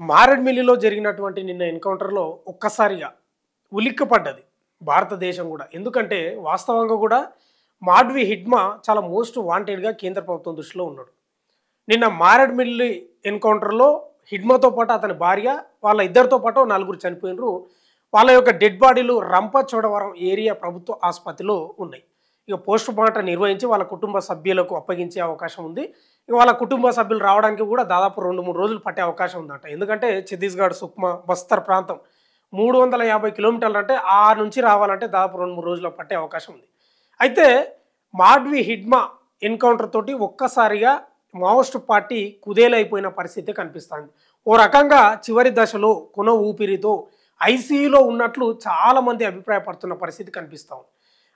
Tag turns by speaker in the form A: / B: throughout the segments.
A: మారేడుమిల్లిలో జరిగినటువంటి నిన్న ఎన్కౌంటర్‌లో ఒక్కసారిగా ఉలిక్కిపడ్డది భారతదేశం గూడా. ఎందుకంటే వాస్తవంగా గూడా మాడ్వి హిడ్మా చాలా మోస్ట్ వాంటెడ్‌గా కేంద్ర ప్రభుత్వం దృష్టిలో ఉన్నాడు. నిన్న మారేడుమిల్లి ఎన్కౌంటర్‌లో హిడ్మాతో పాటు అతని భార్య, వాళ్ళ ఇద్దరితో పాటు నలుగురు చనిపోయినరు. వాళ్ళ యొక్క డెడ్ బాడీలు రంపచోడవరం ఏరియా ప్రభుత్వ ఆసుపత్రిలో ఉన్నాయి. ఇక పోస్ట్ మార్టం నిర్వహించి వాళ్ళ కుటుంబ సభ్యులకు అప్పగించే అవకాశం ఉంది. ఇక వాళ్ళ కుటుంబ సభ్యులు రావడానికి కూడా దాదాపు 2-3 రోజులు పట్టే అవకాశం ఉందట. ఎందుకంటే ఛత్తీస్‌గఢ్, సుక్మా, బస్తర్ ప్రాంతం 350 కిలోమీటర్లు అంటే ఆ నుంచి రావాలంటే దాదాపు 2-3 రోజులు పట్టే అవకాశం ఉంది. అయితే మాడ్వి హిడ్మా ఎన్కౌంటర్ తోటి ఒక్కసారిగా మావోయిస్ట్ పార్టీ కుదేలైపోయిన పరిస్థితి కనిపిస్తుంది. ఓ రకంగా చివరి దశలో కొన ఊపిరితో ఐసీయూలో ఉన్నట్లు చాలామంది అభిప్రాయపడుతున్న పరిస్థితి కనిపిస్తూ ఉంది.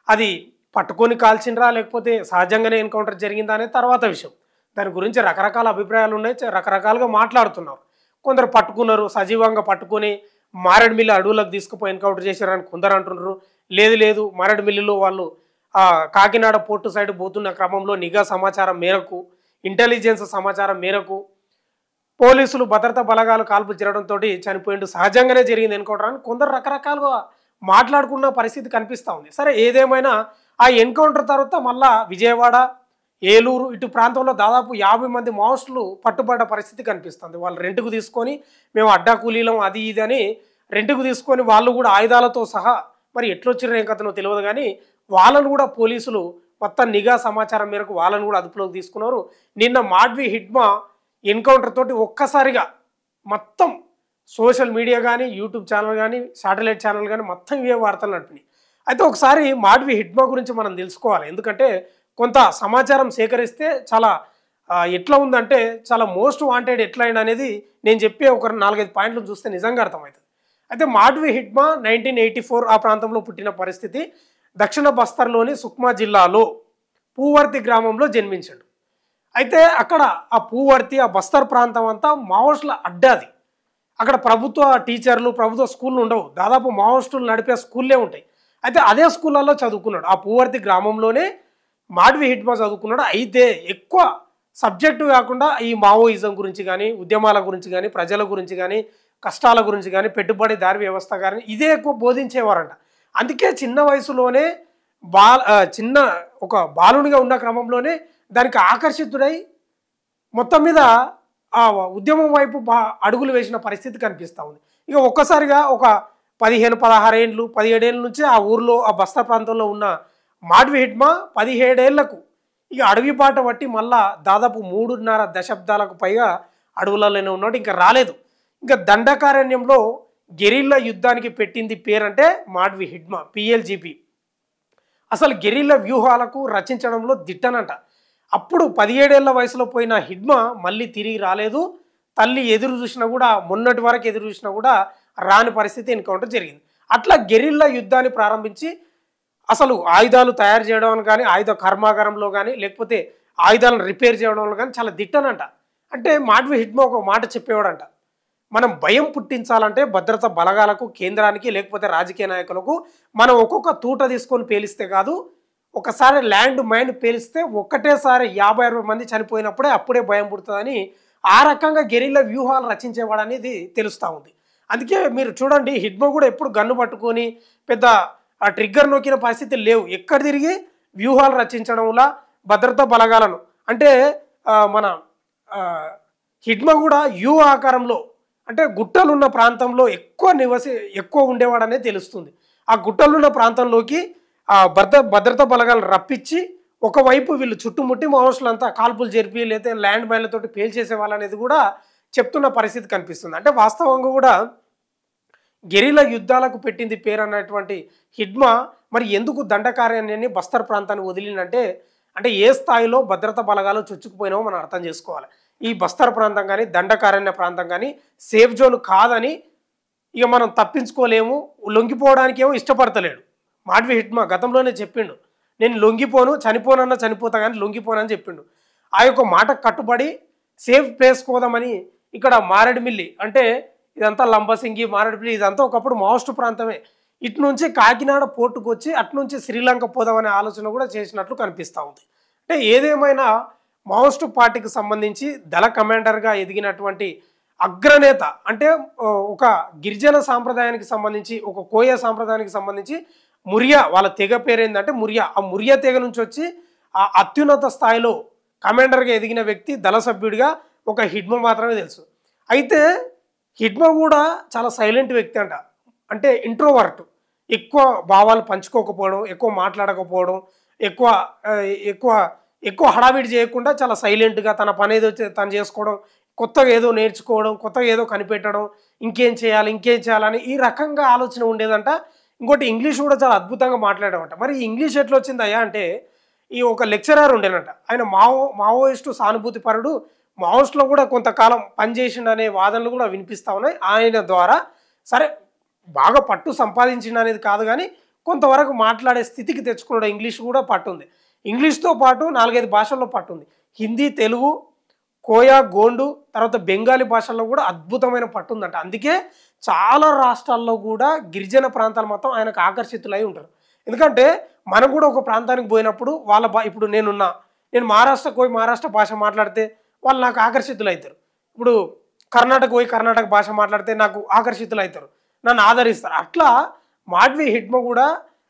A: అది పట్టుకొని కాల్చిండ్రా లేకపోతే సహజంగానే ఎన్కౌంటర్ జరిగిందా అనేది తర్వాత విషయం. దాని గురించి రకరకాల అభిప్రాయాలు ఉన్నాయి. రకరకాలుగా మాట్లాడుతున్నారు. కొందరు పట్టుకున్నారు, సజీవంగా పట్టుకొని మారేడుమిల్లి అడవులకు తీసుకుపోయి ఎన్కౌంటర్ చేశారని కొందరు అంటున్నారు. లేదు మారేడుమిల్లిలో వాళ్ళు కాకినాడ పోర్టు సైడ్ పోతున్న క్రమంలో నిఘా సమాచారం మేరకు, ఇంటెలిజెన్స్ సమాచారం మేరకు పోలీసులు భద్రతా బలగాలు కాల్పు జరగడంతో చనిపోయిండు, సహజంగానే జరిగింది ఎన్కౌంటర్ అని కొందరు రకరకాలుగా మాట్లాడుకున్న పరిస్థితి కనిపిస్తూ ఉంది. సరే ఏదేమైనా ఆ ఎన్కౌంటర్ తర్వాత మళ్ళా విజయవాడ, ఏలూరు ఇటు ప్రాంతంలో దాదాపు 50 మంది మావోయిస్టులు పట్టుబడ్డ పరిస్థితి కనిపిస్తుంది. వాళ్ళు రెంట్కు తీసుకొని మేము అడ్డా కూలీలం అది ఇది అని రెంట్కు తీసుకొని వాళ్ళు కూడా ఆయుధాలతో సహా మరి ఎట్లొచ్చిన ఏం కథనో తెలియదు కానీ వాళ్ళను కూడా పోలీసులు మొత్తం నిఘా సమాచారం మేరకు వాళ్ళను కూడా అదుపులోకి తీసుకున్నారు. నిన్న మాడ్వి హిడ్మా ఎన్కౌంటర్ తోటి ఒక్కసారిగా మొత్తం సోషల్ మీడియా కానీ, యూట్యూబ్ ఛానల్ కానీ, శాటిలైట్ ఛానల్ కానీ మొత్తం ఇవే వార్తలు నడిపినాయి. అయితే ఒకసారి మాడ్వి హిడ్మా గురించి మనం తెలుసుకోవాలి. ఎందుకంటే కొంత సమాచారం సేకరిస్తే చాలా ఎట్లా ఉందంటే చాలా మోస్ట్ వాంటెడ్ ఎట్లా అయినా అనేది నేను చెప్పే ఒక 4-5 పాయింట్లు చూస్తే నిజంగా అర్థమవుతుంది. అయితే మాడ్వి హిడ్మా 1984 ఆ ప్రాంతంలో పుట్టిన పరిస్థితి. దక్షిణ బస్తర్లోని సుక్మా జిల్లాలో పూవర్తి గ్రామంలో జన్మించాడు. అయితే అక్కడ ఆ పూవర్తి, ఆ బస్తర్ ప్రాంతం అంతా మావోయిస్టుల అడ్డాది. అక్కడ ప్రభుత్వ టీచర్లు, ప్రభుత్వ స్కూళ్ళు ఉండవు. దాదాపు మావోయిస్టులు నడిపే స్కూళ్ళే ఉంటాయి. అయితే అదే స్కూళ్ళల్లో చదువుకున్నాడు. ఆ పూవర్తి గ్రామంలోనే మాడ్వి హిడ్మా చదువుకున్నాడు. అయితే ఎక్కువ సబ్జెక్టు కాకుండా ఈ మావోయిజం గురించి కానీ, ఉద్యమాల గురించి కానీ, ప్రజల గురించి కానీ, కష్టాల గురించి కానీ, పెట్టుబడిదారీ వ్యవస్థ కానీ ఇదే ఎక్కువ బోధించేవారంట. అందుకే చిన్న వయసులోనే చిన్న ఒక బాలునిగా ఉన్న క్రమంలోనే దానికి ఆకర్షితుడై మొత్తం మీద ఆ ఉద్యమం వైపు అడుగులు వేసిన పరిస్థితి కనిపిస్తూ ఉంది. ఇక ఒక్కసారిగా ఒక 15-16 ఏళ్ళు 17 ఏళ్ళ నుంచి ఆ ఊర్లో ఆ బస్తర్ ప్రాంతంలో ఉన్న మాడ్వి హిడ్మా 17 ఏళ్లకు ఇక అడవి బాట పట్టి మళ్ళా దాదాపు 3.5 దశాబ్దాలకు పైగా అడవులలోనే ఉన్నాడు. ఇంకా రాలేదు. ఇంకా దండకారణ్యంలో గెరిల్లా యుద్ధానికి పెట్టింది పేరంటే మాడ్వి హిడ్మా, పిఎల్జిపి. అసలు గెరిల్లా వ్యూహాలకు రచించడంలో దిట్టనంట. అప్పుడు 17 ఏళ్ల వయసులో పోయిన హిడ్మా మళ్ళీ తిరిగి రాలేదు. తల్లి ఎదురు చూసినా కూడా, మొన్నటి వరకు ఎదురు చూసినా కూడా రాని పరిస్థితి ఎన్కౌంటర్ జరిగింది. అట్లా గెరిల్లా యుద్ధాన్ని ప్రారంభించి అసలు ఆయుధాలు తయారు చేయడం కానీ, ఆయుధ కర్మాగారంలో కానీ, లేకపోతే ఆయుధాలను రిపేర్ చేయడంలో కానీ చాలా దిట్టనంట. అంటే మాడ్వి హిడ్మా ఒక మాట చెప్పేవాడంట, మనం భయం పుట్టించాలంటే భద్రతా బలగాలకు, కేంద్రానికి, లేకపోతే రాజకీయ నాయకులకు మనం ఒక్కొక్క తూట తీసుకొని పేలిస్తే కాదు, ఒకసారి ల్యాండ్ మైన్ పేలిస్తే ఒక్కటేసారి 50-60 మంది చనిపోయినప్పుడే అప్పుడే భయం పుడుతుందని ఆ రకంగా గెరిల్లా వ్యూహాలు రచించేవాడు అనేది తెలుస్తూ ఉంది. అందుకే మీరు చూడండి, హిడ్మా కూడా ఎప్పుడు గన్ను పట్టుకొని పెద్ద ఆ ట్రిగ్గర్ నొక్కిన పరిస్థితులు లేవు. ఎక్కడ తిరిగి వ్యూహాలు రచించడంలా భద్రతా బలగాలను అంటే మన హిడ్మా కూడా యూ ఆకారంలో అంటే గుట్టలున్న ప్రాంతంలో ఎక్కువ ఉండేవాడు అనేది తెలుస్తుంది. ఆ గుట్టలున్న ప్రాంతంలోకి ఆ భద్రతా బలగాలను రప్పించి ఒకవైపు వీళ్ళు చుట్టుముట్టి మావోయిస్టులంతా కాల్పులు జరిపి లేదా ల్యాండ్ మైన్లతోటి పేల్చేసే వాళ్ళనేది కూడా చెప్తున్న పరిస్థితి కనిపిస్తుంది. అంటే వాస్తవంగా కూడా గెరిల్లా యుద్ధాలకు పెట్టింది పేరు అన్నటువంటి హిడ్మా మరి ఎందుకు దండకారణ్యాన్ని బస్తర్ ప్రాంతాన్ని వదిలినంటే అంటే ఏ స్థాయిలో భద్రతా బలగాలు చొచ్చుకుపోయినామో మనం అర్థం చేసుకోవాలి. ఈ బస్తర్ ప్రాంతం కానీ, దండకారణ్య ప్రాంతం కానీ సేఫ్ జోన్ కాదని ఇక మనం తప్పించుకోలేము, లొంగిపోవడానికి ఏమో ఇష్టపడతలేడు. మాడ్వి హిడ్మా గతంలోనే చెప్పిండు, నేను లొంగిపోను, చనిపోనన్నా చనిపోతా కానీ లొంగిపోనని చెప్పిండు. ఆ యొక్క మాటకు కట్టుబడి సేఫ్ ప్లేస్ కోదామని ఇక్కడ మారేడుమిల్లి అంటే ఇదంతా లంబసింగి, మారేడుమిల్లి ఇదంతా ఒకప్పుడు మావోయిస్టు ప్రాంతమే. ఇటు నుంచి కాకినాడ పోర్టుకు వచ్చి అటు నుంచి శ్రీలంక పోదామనే ఆలోచన కూడా చేసినట్లు కనిపిస్తూ ఉంది. అంటే ఏదేమైనా మావోయిస్టు పార్టీకి సంబంధించి దళ కమాండర్గా ఎదిగినటువంటి అగ్రనేత అంటే ఒక గిరిజన సాంప్రదాయానికి సంబంధించి ఒక కోయ సాంప్రదాయానికి సంబంధించి మురియా వాళ్ళ తెగ పేరేందంటే మురియా. ఆ మురియా తెగ నుంచి వచ్చి ఆ అత్యున్నత స్థాయిలో కమాండర్గా ఎదిగిన వ్యక్తి దళ సభ్యుడిగా ఒక హిడ్మ మాత్రమే తెలుసు. అయితే హిడ్మ కూడా చాలా సైలెంట్ వ్యక్తి అంట. అంటే ఇంట్రోవర్ట్, ఎక్కువ భావాలు పంచుకోకపోవడం, ఎక్కువ మాట్లాడకపోవడం, ఎక్కువ ఎక్కువ ఎక్కువ హడావిడి చేయకుండా చాలా సైలెంట్గా తన పని ఏదో తను చేసుకోవడం, కొత్తగా ఏదో నేర్చుకోవడం, కొత్తగా ఏదో కనిపెట్టడం, ఇంకేం చేయాలని ఈ రకంగా ఆలోచన ఉండేదంట. ఇంకోటి ఇంగ్లీష్ కూడా చాలా అద్భుతంగా మాట్లాడమంట. మరి ఇంగ్లీష్ ఎట్లా వచ్చిందయ్యా అంటే ఈ ఒక లెక్చరర్ ఉండేనంట. ఆయన మావోయిస్టు సానుభూతి పరుడు, మావోయిస్టులో కూడా కొంతకాలం పనిచేసిండనే వాదనలు కూడా వినిపిస్తూ ఉన్నాయి. ఆయన ద్వారా సరే బాగా పట్టు సంపాదించిండు అనేది కాదు కానీ కొంతవరకు మాట్లాడే స్థితికి తెచ్చుకున్నాడు. ఇంగ్లీష్ కూడా పట్టుంది. ఇంగ్లీష్తో పాటు 4-5 భాషల్లో పట్టుంది. హిందీ, తెలుగు, కోయా, గోండు, తర్వాత బెంగాలీ భాషల్లో కూడా అద్భుతమైన పట్టుందంట. అందుకే చాలా రాష్ట్రాల్లో కూడా గిరిజన ప్రాంతాలు మొత్తం ఆయనకు ఆకర్షితులై ఉంటారు. ఎందుకంటే మనం కూడా ఒక ప్రాంతానికి పోయినప్పుడు ఇప్పుడు నేను మహారాష్ట్రకు పోయి మహారాష్ట్ర భాష మాట్లాడితే వాళ్ళు నాకు ఆకర్షితులు అవుతారు. ఇప్పుడు కర్ణాటక పోయి కర్ణాటక భాష మాట్లాడితే నాకు ఆకర్షితులు అవుతారు, నన్ను ఆదరిస్తారు. అట్లా మాడ్వి హిడ్మ కూడా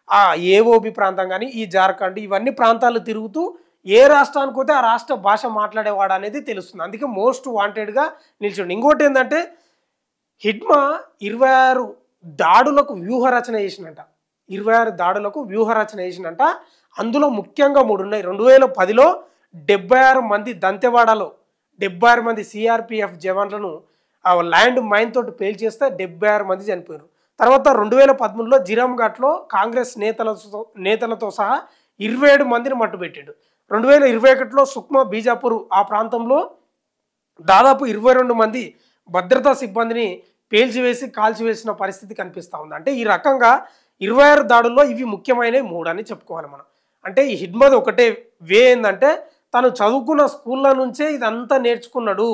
A: ఆ ఏఓబి ప్రాంతం కానీ ఈ జార్ఖండ్ ఇవన్నీ ప్రాంతాలు తిరుగుతూ ఏ రాష్ట్రానికి పోతే ఆ రాష్ట్ర భాష మాట్లాడేవాడు అనేది తెలుస్తుంది. అందుకే మోస్ట్ వాంటెడ్గా నిలిచిండు. ఇంకోటి ఏంటంటే హిడ్మ 26 దాడులకు వ్యూహరచన చేసినట్ట. 26 దాడులకు వ్యూహరచన చేసినట్ట. అందులో ముఖ్యంగా 3 ఉన్నాయి. 2010లో 76 మంది దంతెవాడలో 76 మంది సిఆర్పిఎఫ్ జవాన్లను ల్యాండ్ మైన్ తోటి పేల్చేస్తే 76 మంది చనిపోయారు. తర్వాత 2013లో జిరామ్ఘాట్లో కాంగ్రెస్ నేతలతో సహా 27 మందిని మట్టుపెట్టాడు. 2021లో సుక్మా, బీజాపూర్ ఆ ప్రాంతంలో దాదాపు 22 మంది భద్రతా సిబ్బందిని పేల్చివేసి కాల్చివేసిన పరిస్థితి కనిపిస్తూ ఉంది. అంటే ఈ రకంగా 26 దాడుల్లో ఇవి ముఖ్యమైనవి 3 అని చెప్పుకోవాలి మనం. అంటే ఈ హిడ్మది ఒకటే వే ఏంటంటే తను చదువుకున్న స్కూళ్ళ నుంచే ఇదంతా నేర్చుకున్నాడు.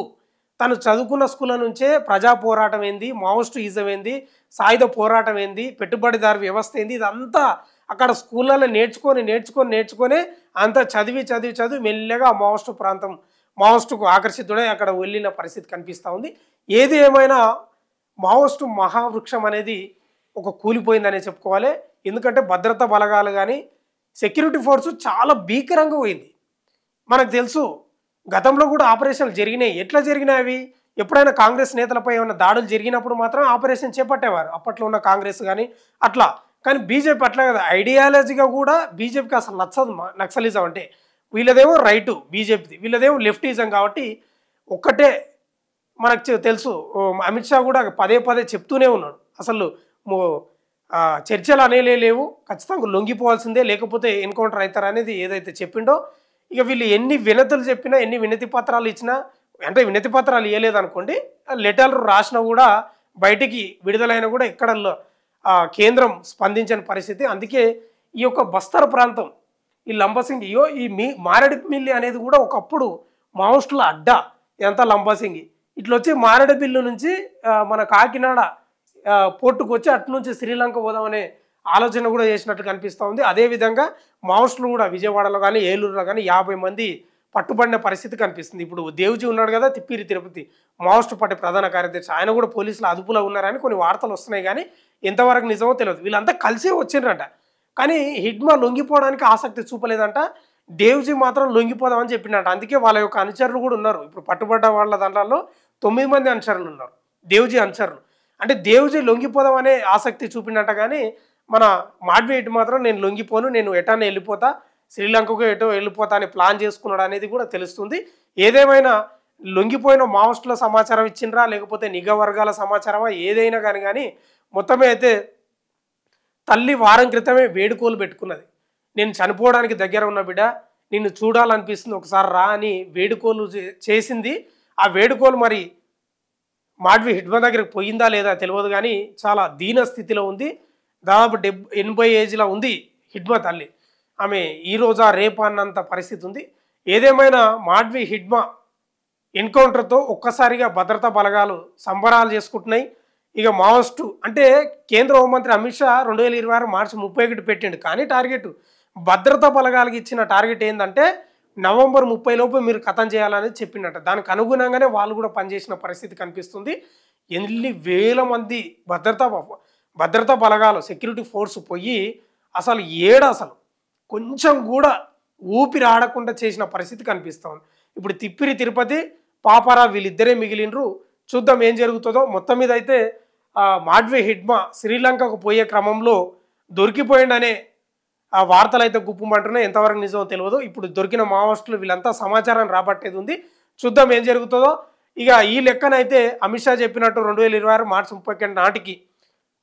A: తను చదువుకున్న స్కూళ్ళ నుంచే ప్రజా పోరాటం ఏంది, మావోయిస్టుయిజం ఏంది, సాయుధ పోరాటం ఏంది, పెట్టుబడిదారు వ్యవస్థ ఏంది, ఇదంతా అక్కడ స్కూళ్ళలో నేర్చుకొని అంతా చదివి మెల్లగా మావోయిస్టుకు ఆకర్షితుడై అక్కడ వెళ్ళిన పరిస్థితి కనిపిస్తూ ఉంది. ఏది ఏమైనా మావోయిస్టు మహావృక్షం అనేది ఒక కూలిపోయిందనే చెప్పుకోవాలి. ఎందుకంటే భద్రతా బలగాలు కానీ సెక్యూరిటీ ఫోర్సు చాలా భీకరంగా పోయింది. మనకు తెలుసు గతంలో కూడా ఆపరేషన్లు జరిగినాయి. ఎట్లా జరిగినాయి అవి? ఎప్పుడైనా కాంగ్రెస్ నేతలపై ఏమైనా దాడులు జరిగినప్పుడు మాత్రం ఆపరేషన్ చేపట్టేవారు అప్పట్లో ఉన్న కాంగ్రెస్ కానీ అట్లా. కానీ బీజేపీ అట్లా కదా, ఐడియాలజీగా కూడా బీజేపీకి అసలు నచ్చదు నక్సలిజం అంటే. వీళ్ళదేమో రైటు బీజేపీది, వీళ్ళదేమో లెఫ్టిజం. కాబట్టి ఒక్కటే మనకు తెలుసు. అమిత్ షా కూడా పదే చెప్తూనే ఉన్నాడు, అసలు చర్చలు అనేలే లేవు, ఖచ్చితంగా లొంగిపోవాల్సిందే, లేకపోతే ఎన్కౌంటర్ అవుతారు అనేది ఏదైతే చెప్పిండో. ఇక వీళ్ళు ఎన్ని వినతులు చెప్పినా, ఎన్ని వినతి పత్రాలు ఇచ్చినా, అంటే వినతి పత్రాలు ఇవ్వలేదు అనుకోండి, లెటర్లు రాసినా కూడా బయటికి విడుదలైనా కూడా ఎక్కడ కేంద్రం స్పందించని పరిస్థితి. అందుకే ఈ యొక్క బస్తర్ ప్రాంతం, ఈ లంబసింగి, ఈ మారేడుమిల్లి అనేది కూడా ఒకప్పుడు మావోయిస్టుల అడ్డా. ఇదంతా లంబసింగి. ఇట్లా వచ్చి మారేడుమిల్లి నుంచి మన కాకినాడ పోర్టుకు వచ్చి అటు నుంచి శ్రీలంక పోదామనే ఆలోచన కూడా చేసినట్టు కనిపిస్తూ ఉంది. అదేవిధంగా మావోయిస్టులు కూడా విజయవాడలో కానీ ఏలూరులో కానీ 50 మంది పట్టుబడిన పరిస్థితి కనిపిస్తుంది. ఇప్పుడు దేవుజీ ఉన్నాడు కదా, తిప్పిరి తిరుపతి మావోయిస్టు పార్టీ ప్రధాన కార్యదర్శి, ఆయన కూడా పోలీసులు అదుపులో ఉన్నారని కొన్ని వార్తలు వస్తున్నాయి. కానీ ఎంతవరకు నిజమో తెలియదు. వీళ్ళంతా కలిసే వచ్చిండ్రంట. కానీ హిడ్మ లొంగిపోవడానికి ఆసక్తి చూపలేదంట. దేవుజీ మాత్రం లొంగిపోదామని చెప్పిండట. అందుకే వాళ్ళ యొక్క అనుచరులు కూడా ఉన్నారు. ఇప్పుడు పట్టుబడ్డ వాళ్ళ దాంట్లో 9 మంది అనుచరులు ఉన్నారు, దేవుజీ అనుచరులు. అంటే దేవుజీ లొంగిపోదామనే ఆసక్తి చూపిండట. కానీ మన మాడ్వి హిడ్ మాత్రం నేను లొంగిపోను, నేను ఎటానే వెళ్ళిపోతా, శ్రీలంకకు ఎటో వెళ్ళిపోతా అని ప్లాన్ చేసుకున్నాడు అనేది కూడా తెలుస్తుంది. ఏదేమైనా లొంగిపోయిన మావోయిస్టుల సమాచారం ఇచ్చిండ్రా, లేకపోతే నిఘా వర్గాల సమాచారమా, ఏదైనా కానీ మొత్తమే అయితే తల్లి వారం క్రితమే వేడుకోలు పెట్టుకున్నది. నేను చనిపోవడానికి దగ్గర ఉన్న బిడ్డ, నిన్ను చూడాలనిపిస్తుంది, ఒకసారి రా అని వేడుకోలు చేసింది. ఆ వేడుకోలు మరి మాడ్వి హిడ్మ దగ్గరికి పోయిందా లేదా తెలియదు. కానీ చాలా దీన స్థితిలో ఉంది. దాదాపు 80 ఏజ్లో ఉంది హిడ్మ తల్లి. ఆమె ఈరోజా రేపా అన్నంత పరిస్థితి ఉంది. ఏదేమైనా మాడ్వి హిడ్మ ఎన్కౌంటర్తో ఒక్కసారిగా భద్రతా బలగాలు సంబరాలు చేసుకుంటున్నాయి. ఇక మావోయిస్టు అంటే కేంద్ర హోంమంత్రి అమిత్ షా 2026 మార్చి 31 పెట్టిండు. కానీ టార్గెట్ భద్రతా బలగాలకు ఇచ్చిన టార్గెట్ ఏంటంటే నవంబర్ 30 లోపు మీరు ఖతం చేయాలని చెప్పిండట. దానికి అనుగుణంగానే వాళ్ళు కూడా పనిచేసిన పరిస్థితి కనిపిస్తుంది. ఎన్ని వేల మంది భద్రతా బలగాలు సెక్యూరిటీ ఫోర్స్ పోయి అసలు అసలు కొంచెం కూడా ఊపిరి ఆడకుండా చేసిన పరిస్థితి కనిపిస్తుంది. ఇప్పుడు తిప్పిరి తిరుపతి, పాపారా వీళ్ళిద్దరే మిగిలినరు. చూద్దాం ఏం జరుగుతుందో. మొత్తం మీద అయితే మాడ్వి హిడ్మా శ్రీలంకకు పోయే క్రమంలో దొరికిపోయిండనే ఆ వార్తలు అయితే గుప్పమంటున్నాయి. ఎంతవరకు నిజమో తెలియదు. ఇప్పుడు దొరికిన మావోయిస్టులు వీళ్ళంతా సమాచారాన్ని రాబట్టేది ఉంది. చూద్దాం ఏం జరుగుతుందో. ఇక ఈ లెక్కనైతే అమిత్ షా చెప్పినట్టు 2026 మార్చి 31 నాటికి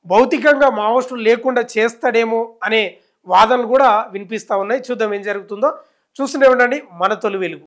A: భౌతికంగా మావోయిస్టులు లేకుండా చేస్తాడేమో అనే వాదనలు కూడా వినిపిస్తూ ఉన్నాయి. చూద్దాం ఏం జరుగుతుందో. చూస్తూనే ఉండండి మన తొలి వెలుగు.